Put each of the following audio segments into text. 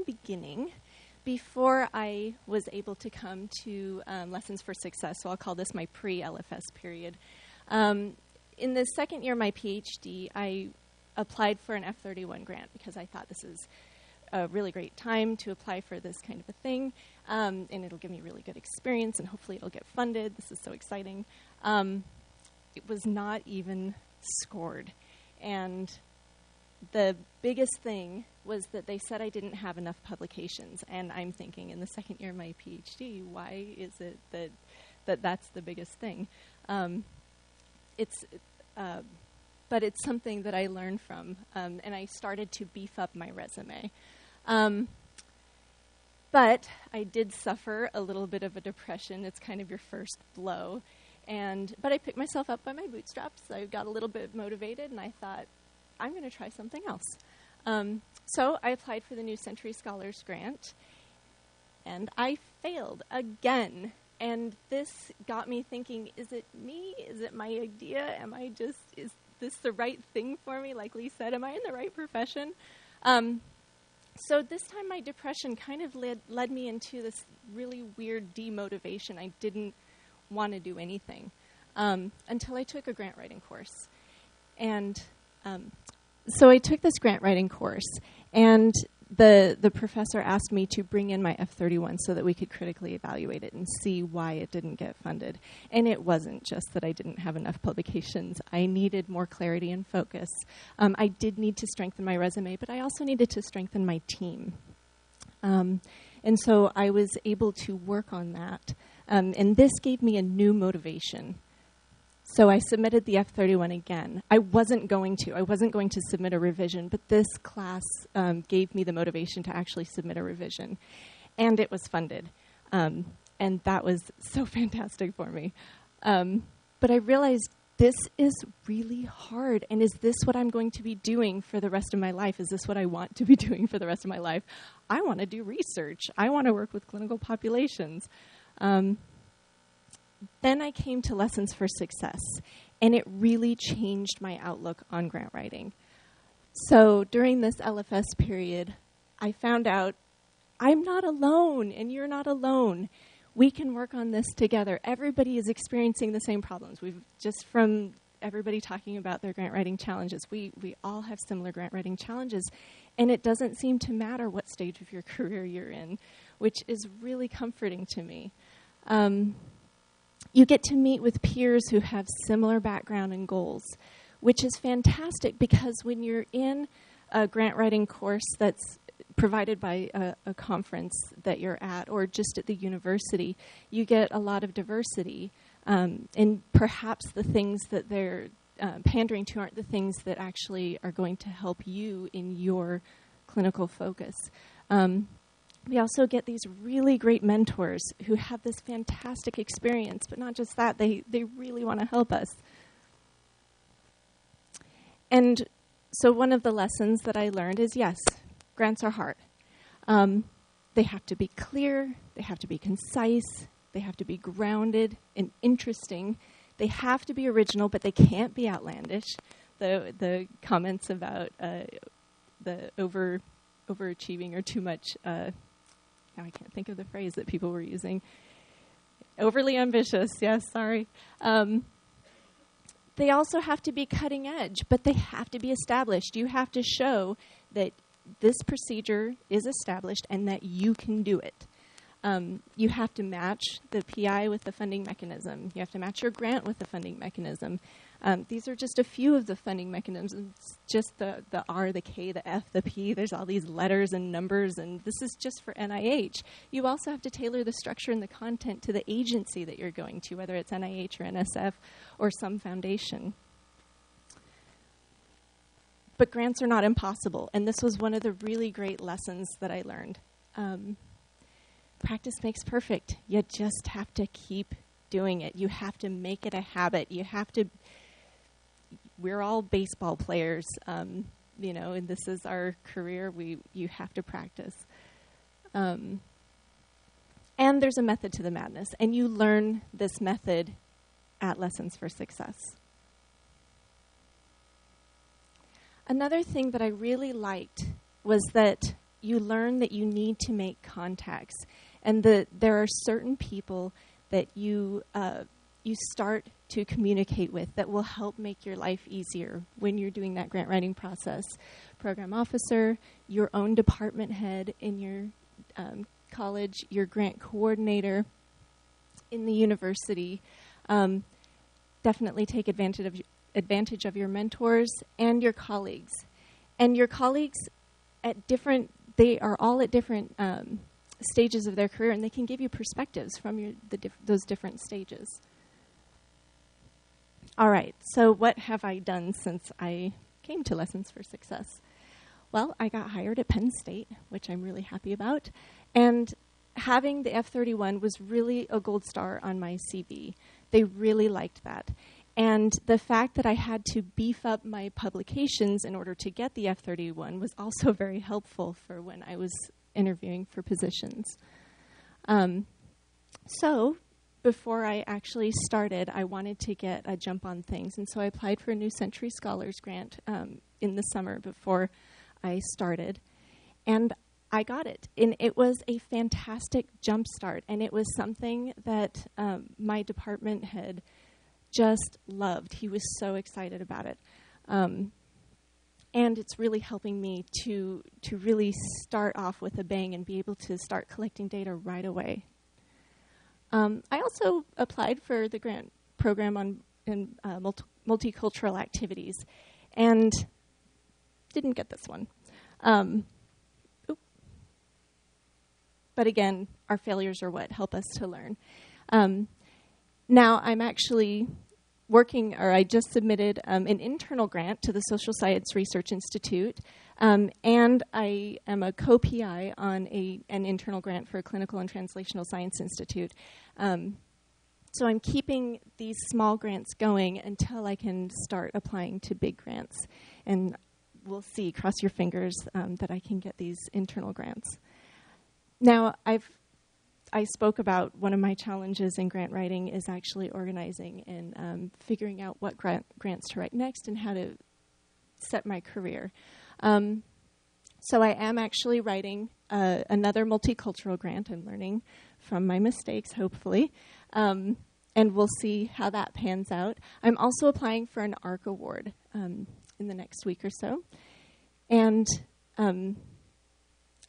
the beginning, before I was able to come to Lessons for Success, so I'll call this my pre-LFS period. In the second year of my PhD, I applied for an F31 grant because I thought this is a really great time to apply for this kind of a thing, and it'll give me really good experience, and hopefully it'll get funded. This is so exciting. It was not even scored, and the biggest thing was that they said I didn't have enough publications, and I'm thinking in the second year of my PhD, why is it that's the biggest thing? But it's something that I learned from, and I started to beef up my resume. But I did suffer a little bit of a depression. It's kind of your first blow. But I picked myself up by my bootstraps. I got a little bit motivated, and I thought, I'm going to try something else. So I applied for the New Century Scholars Grant, and I failed again. And this got me thinking, is it me? Is it my idea? Is this the right thing for me? Like Lee said, am I in the right profession? So this time my depression kind of led me into this really weird demotivation. I didn't want to do anything until I took a grant writing course. And so I took this grant writing course, and the professor asked me to bring in my F31 so that we could critically evaluate it and see why it didn't get funded. And it wasn't just that I didn't have enough publications. I needed more clarity and focus. I did need to strengthen my resume, but I also needed to strengthen my team. And so I was able to work on that. And this gave me a new motivation. So I submitted the F31 again. I wasn't going to submit a revision, but this class gave me the motivation to actually submit a revision. And it was funded. And that was so fantastic for me. But I realized this is really hard. And is this what I'm going to be doing for the rest of my life? Is this what I want to be doing for the rest of my life? I want to do research. I want to work with clinical populations. Then I came to Lessons for Success, and it really changed my outlook on grant writing. So during this LFS period, I found out I'm not alone, and you're not alone. We can work on this together. Everybody is experiencing the same problems. We've just from everybody talking about their grant writing challenges. We all have similar grant writing challenges, and it doesn't seem to matter what stage of your career you're in, which is really comforting to me. You get to meet with peers who have similar background and goals, which is fantastic because when you're in a grant writing course that's provided by a conference that you're at or just at the university, you get a lot of diversity. And perhaps the things that they're pandering to aren't the things that actually are going to help you in your clinical focus. We also get these really great mentors who have this fantastic experience, but not just that, they really want to help us. And so one of the lessons that I learned is, yes, grants are hard. They have to be clear, they have to be concise, they have to be grounded and interesting. They have to be original, but they can't be outlandish. The comments about the overachieving or too much... now I can't think of the phrase that people were using. Overly ambitious, yes, sorry. They also have to be cutting edge, but they have to be established. You have to show that this procedure is established and that you can do it. You have to match the PI with the funding mechanism. You have to match your grant with the funding mechanism. These are just a few of the funding mechanisms, just the R, the K, the F, the P. There's all these letters and numbers, and this is just for NIH. You also have to tailor the structure and the content to the agency that you're going to, whether it's NIH or NSF or some foundation. But grants are not impossible, and this was one of the really great lessons that I learned. Practice makes perfect. You just have to keep doing it. You have to make it a habit. You have to... We're all baseball players, and this is our career. You have to practice. And there's a method to the madness, and you learn this method at Lessons for Success. Another thing that I really liked was that you learn that you need to make contacts, and that there are certain people that you start to communicate with that will help make your life easier when you're doing that grant writing process. Program officer, your own department head in your college, your grant coordinator in the university. Definitely take advantage of your mentors and your colleagues. And your colleagues they are all at different stages of their career, and they can give you perspectives from those different stages. All right, so what have I done since I came to Lessons for Success? Well, I got hired at Penn State, which I'm really happy about, and having the F-31 was really a gold star on my CV. They really liked that. And the fact that I had to beef up my publications in order to get the F-31 was also very helpful for when I was interviewing for positions. So before I actually started, I wanted to get a jump on things. And so I applied for a New Century Scholars Grant in the summer before I started. And I got it. And it was a fantastic jump start. And it was something that my department head just loved. He was so excited about it. And it's really helping me to really start off with a bang and be able to start collecting data right away. I also applied for the grant program in multicultural activities and didn't get this one. But again, our failures are what help us to learn. Now I'm actually I just submitted an internal grant to the Social Science Research Institute, and I am a co-PI on an internal grant for a Clinical and Translational Science Institute. So I'm keeping these small grants going until I can start applying to big grants. And we'll see, cross your fingers, that I can get these internal grants. Now, I spoke about one of my challenges in grant writing is actually organizing and figuring out what grants to write next and how to set my career. So I am actually writing another multicultural grant. I'm learning from my mistakes, hopefully, and we'll see how that pans out. I'm also applying for an ARC award in the next week or so. And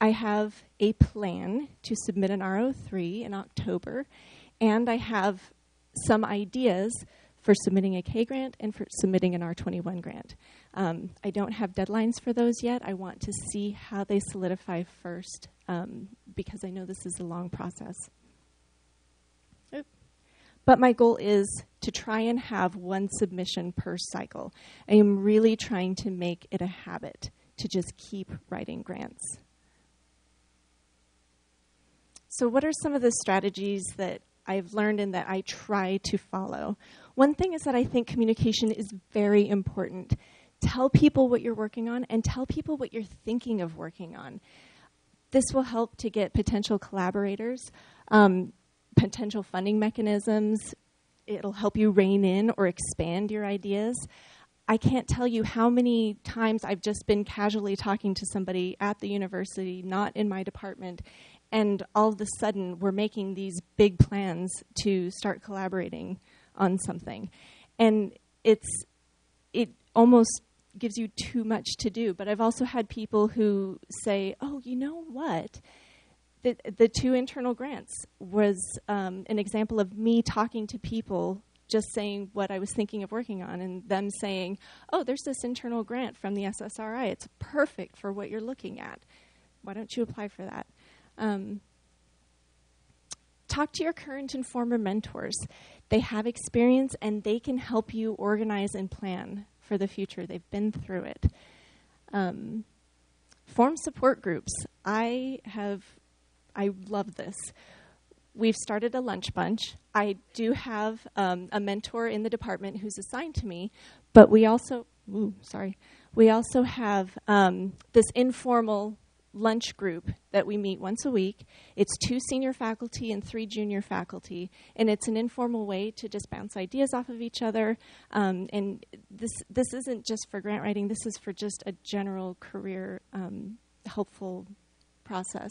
I have a plan to submit an R03 in October, and I have some ideas for submitting a K grant and for submitting an R21 grant. I don't have deadlines for those yet. I want to see how they solidify first because I know this is a long process. But my goal is to try and have one submission per cycle. I am really trying to make it a habit to just keep writing grants. So what are some of the strategies that I've learned and that I try to follow? One thing is that I think communication is very important. Tell people what you're working on and tell people what you're thinking of working on. This will help to get potential collaborators, potential funding mechanisms. It'll help you rein in or expand your ideas. I can't tell you how many times I've just been casually talking to somebody at the university, not in my department, and all of a sudden we're making these big plans to start collaborating on something. And it almost gives you too much to do. But I've also had people who say, oh, you know what? The 2 internal grants was an example of me talking to people, just saying what I was thinking of working on, and them saying, oh, there's this internal grant from the SSRI. It's perfect for what you're looking at. Why don't you apply for that? Talk to your current and former mentors. They have experience, and they can help you organize and plan for the future. They've been through it. Form support groups. I love this. We've started a lunch bunch. I do have a mentor in the department who's assigned to me, but we also have this informal lunch group that we meet once a week. It's 2 senior faculty and 3 junior faculty, and it's an informal way to just bounce ideas off of each other. And this isn't just for grant writing. This is for just a general career helpful process.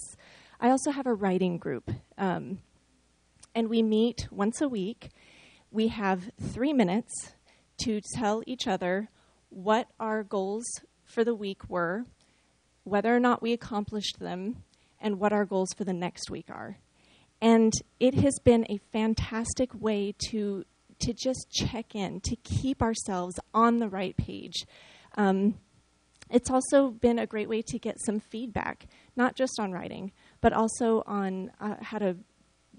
I also have a writing group, and we meet once a week. We have 3 minutes to tell each other what our goals for the week were, whether or not we accomplished them, and what our goals for the next week are. And it has been a fantastic way to just check in, to keep ourselves on the right page. It's also been a great way to get some feedback, not just on writing, but also on how to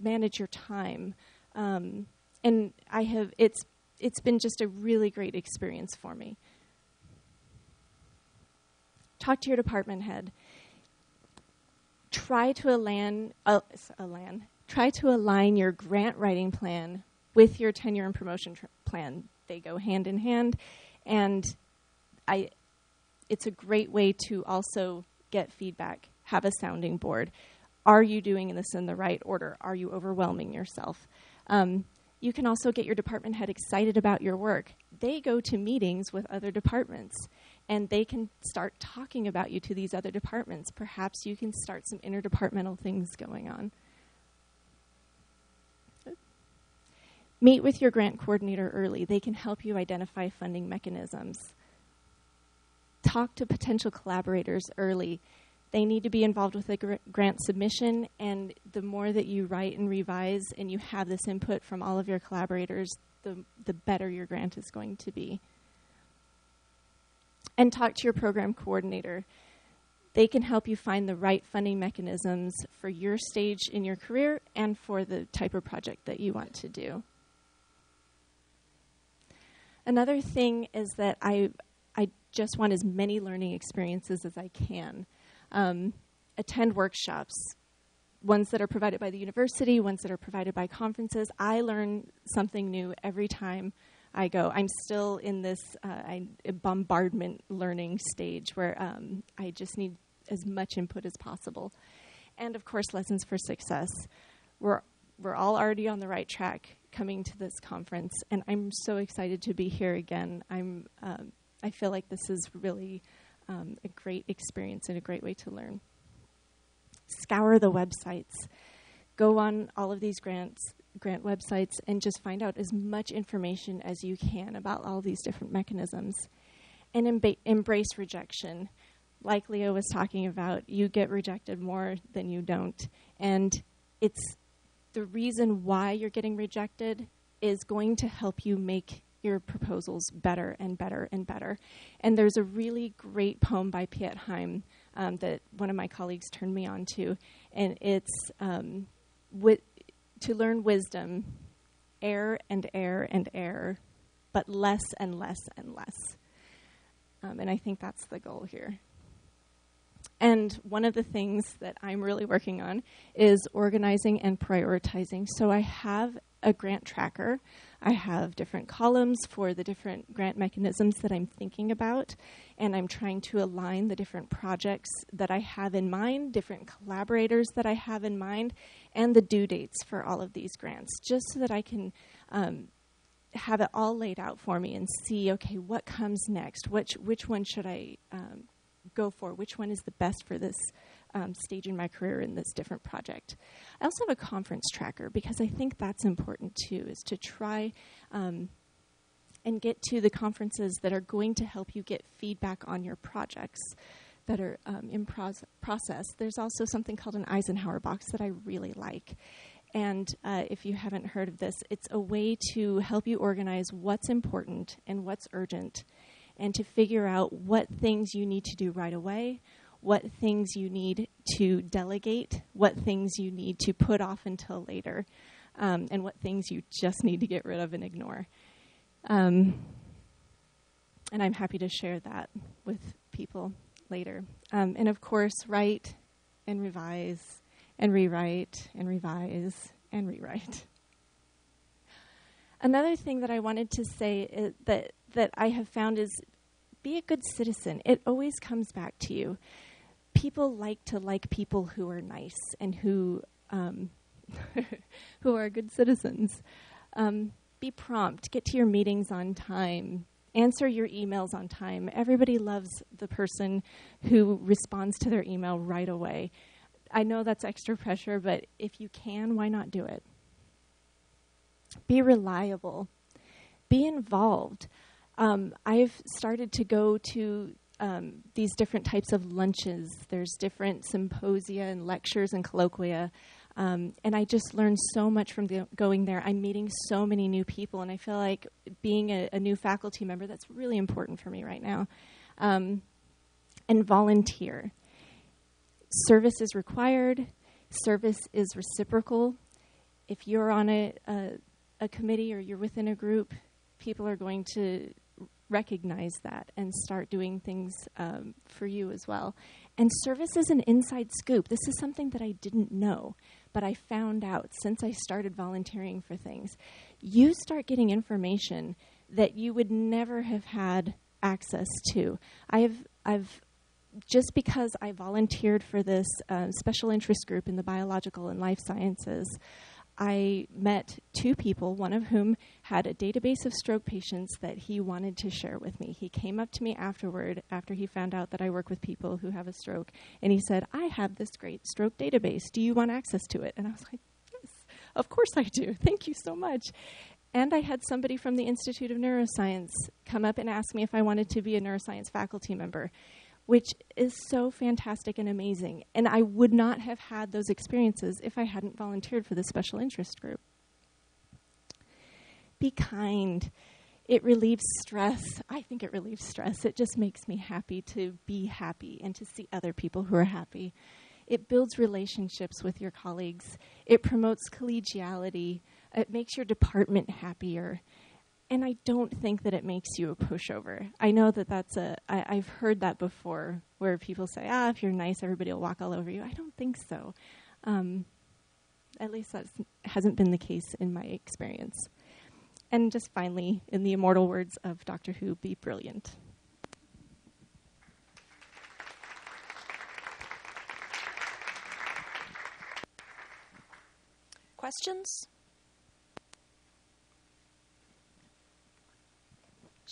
manage your time. And it's been just a really great experience for me. Talk to your department head. Try to align your grant writing plan with your tenure and promotion plan. They go hand in hand, and it's a great way to also get feedback, have a sounding board. Are you doing this in the right order? Are you overwhelming yourself? You can also get your department head excited about your work. They go to meetings with other departments, and they can start talking about you to these other departments. Perhaps you can start some interdepartmental things going on. Meet with your grant coordinator early. They can help you identify funding mechanisms. Talk to potential collaborators early. They need to be involved with the grant submission, and the more that you write and revise and you have this input from all of your collaborators, the better your grant is going to be. And talk to your program coordinator. They can help you find the right funding mechanisms for your stage in your career and for the type of project that you want to do. Another thing is that I just want as many learning experiences as I can. Attend workshops, ones that are provided by the university, ones that are provided by conferences. I learn something new every time I go. I'm still in this bombardment learning stage where I just need as much input as possible. And of course, Lessons for Success. We're all already on the right track coming to this conference, and I'm so excited to be here again. I feel like this is really a great experience and a great way to learn. Scour the websites. Go on all of these grant websites and just find out as much information as you can about all these different mechanisms. And embrace rejection. Like Leo was talking about, you get rejected more than you don't. And it's the reason why you're getting rejected is going to help you make your proposals better and better and better. And there's a really great poem by Piet Hein that one of my colleagues turned me on to, and it's to learn wisdom, err and err and err, but less and less and less. And I think that's the goal here. And one of the things that I'm really working on is organizing and prioritizing. So I have a grant tracker. I have different columns for the different grant mechanisms that I'm thinking about, and I'm trying to align the different projects that I have in mind, different collaborators that I have in mind, and the due dates for all of these grants, just so that I can have it all laid out for me and see, okay, what comes next? Which one should I go for? Which one is the best for this stage in my career in this different project? I also have a conference tracker because I think that's important too, is to try and get to the conferences that are going to help you get feedback on your projects that are in process. There's also something called an Eisenhower box that I really like. And if you haven't heard of this, it's a way to help you organize what's important and what's urgent, and to figure out what things you need to do right away, what things you need to delegate, what things you need to put off until later, and what things you just need to get rid of and ignore. And I'm happy to share that with people later. And of course, write and revise and rewrite and revise and rewrite. Another thing that I wanted to say is that I have found is be a good citizen. It always comes back to you. People like to like people who are nice and who who are good citizens. Be prompt. Get to your meetings on time. Answer your emails on time. Everybody loves the person who responds to their email right away. I know that's extra pressure, but if you can, why not do it? Be reliable. Be involved. I've started to go to these different types of lunches. There's different symposia and lectures and colloquia. And I just learned so much from going there. I'm meeting so many new people, and I feel like being a new faculty member, that's really important for me right now. And volunteer. Service is required. Service is reciprocal. If you're on a committee or you're within a group, people are going to recognize that and start doing things for you as well. And service is an inside scoop. This is something that I didn't know, but I found out since I started volunteering for things. You start getting information that you would never have had access to. I've just because I volunteered for this special interest group in the biological and life sciences, I met two people, one of whom had a database of stroke patients that he wanted to share with me. He came up to me afterward, after he found out that I work with people who have a stroke, and he said, I have this great stroke database. Do you want access to it? And I was like, yes, of course I do. Thank you so much. And I had somebody from the Institute of Neuroscience come up and ask me if I wanted to be a neuroscience faculty member, which is so fantastic and amazing. And I would not have had those experiences if I hadn't volunteered for this special interest group. Be kind. It relieves stress. I think it relieves stress. It just makes me happy to be happy and to see other people who are happy. It builds relationships with your colleagues. It promotes collegiality. It makes your department happier. And I don't think that it makes you a pushover. I know that I've heard that before, where people say, if you're nice, everybody will walk all over you. I don't think so. At least that hasn't been the case in my experience. And just finally, in the immortal words of Doctor Who, be brilliant. Questions?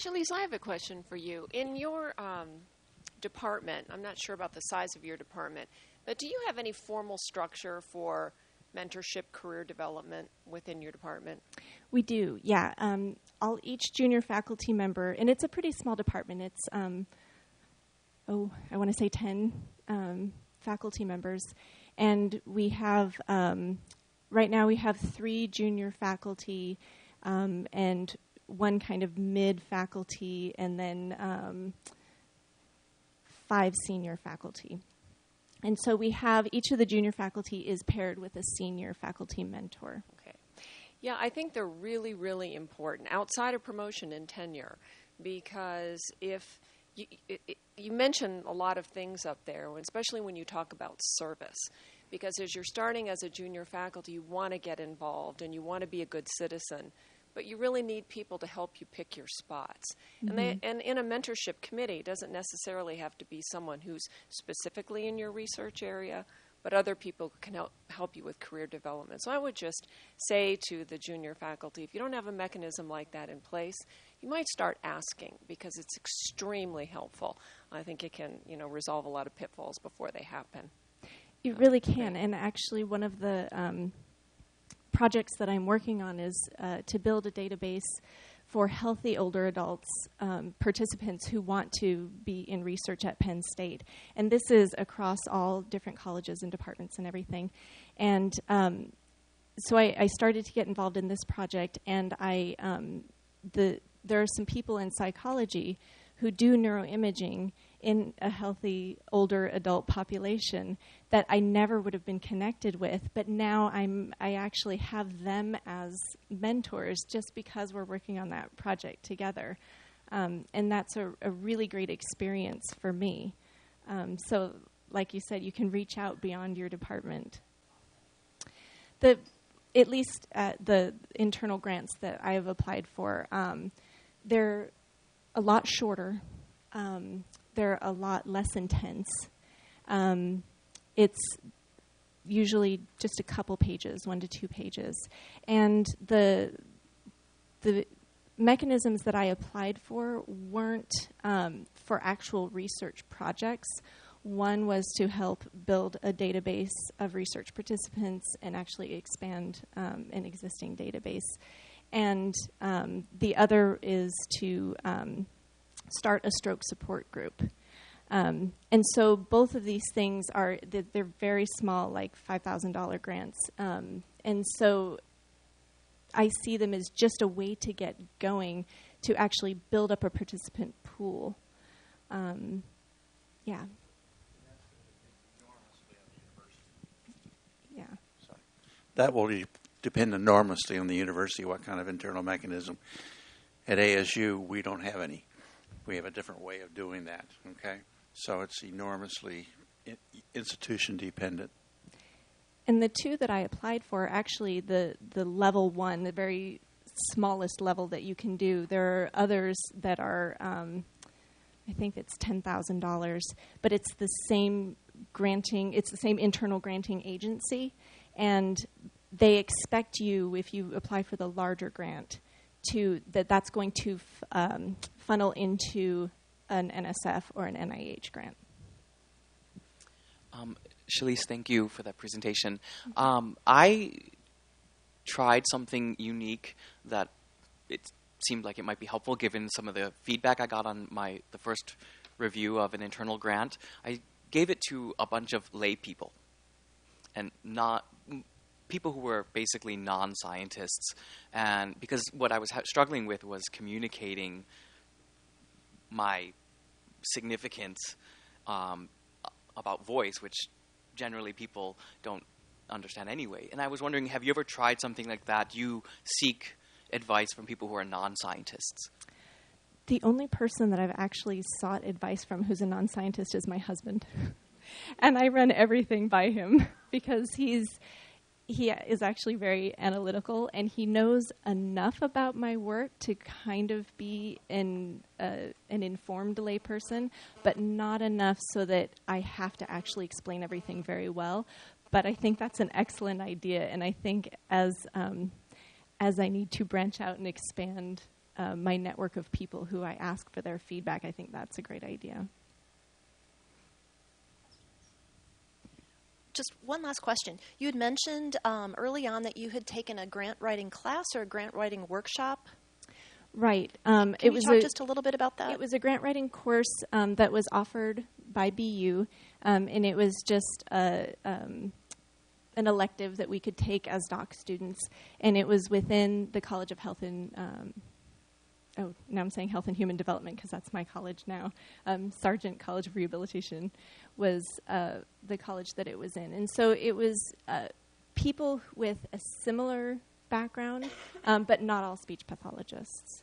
Chaleece, I have a question for you. In your department, I'm not sure about the size of your department, but do you have any formal structure for mentorship, career development within your department? We do, yeah. Each junior faculty member, and it's a pretty small department. It's, I want to say 10 faculty members. And we have, right now we have 3 junior faculty and one kind of mid-faculty, and then 5 senior faculty. And so we have, each of the junior faculty is paired with a senior faculty mentor. Okay. Yeah, I think they're really, really important outside of promotion and tenure, because if you mention a lot of things up there, especially when you talk about service, because as you're starting as a junior faculty, you want to get involved and you want to be a good citizen. But you really need people to help you pick your spots. Mm-hmm. And in a mentorship committee, it doesn't necessarily have to be someone who's specifically in your research area, but other people can help you with career development. So I would just say to the junior faculty, if you don't have a mechanism like that in place, you might start asking, because it's extremely helpful. I think it can, resolve a lot of pitfalls before they happen. It really can. And actually, one of the projects that I'm working on is to build a database for healthy older adults, participants who want to be in research at Penn State. And this is across all different colleges and departments and everything. And so I started to get involved in this project, and there are some people in psychology who do neuroimaging in a healthy older adult population that I never would have been connected with, but now I actually have them as mentors just because we're working on that project together. And that's a really great experience for me. So like you said, you can reach out beyond your department. At least the internal grants that I have applied for, they're a lot shorter. They're a lot less intense. It's usually just a couple pages, 1 to 2 pages. And the mechanisms that I applied for weren't for actual research projects. One was to help build a database of research participants and actually expand an existing database. And the other is to start a stroke support group. And so both of these things they're very small, like $5,000 grants. And so I see them as just a way to get going to actually build up a participant pool. Yeah. Yeah. That will depend enormously on the university, what kind of internal mechanism. At ASU, we don't have any. We have a different way of doing that, okay? So it's enormously institution dependent. And the two that I applied for, actually the level one, the very smallest level that you can do, there are others that are, I think it's $10,000, but it's the same internal granting agency, and they expect you, if you apply for the larger grant, that's going to funnel into an NSF or an NIH grant. Chaleece, thank you for that presentation. I tried something unique that it seemed like it might be helpful given some of the feedback I got on the first review of an internal grant. I gave it to a bunch of lay people and not people who were basically non-scientists. And because what I was struggling with was communicating my significance about voice, which generally people don't understand anyway. And I was wondering, have you ever tried something like that? Do you seek advice from people who are non-scientists? The only person that I've actually sought advice from who's a non-scientist is my husband. And I run everything by him because he is actually very analytical, and he knows enough about my work to kind of be an informed layperson, but not enough so that I have to actually explain everything very well. But I think that's an excellent idea, and I think as I need to branch out and expand my network of people who I ask for their feedback, I think that's a great idea. Just one last question. You had mentioned early on that you had taken a grant writing class or a grant writing workshop. Right. Can you talk just a little bit about that? It was a grant writing course that was offered by BU, and it was just an elective that we could take as doc students, and it was within the College of Health and now I'm saying Health and Human Development because that's my college now. Sargent College of Rehabilitation was the college that it was in. And so it was people with a similar background, but not all speech pathologists.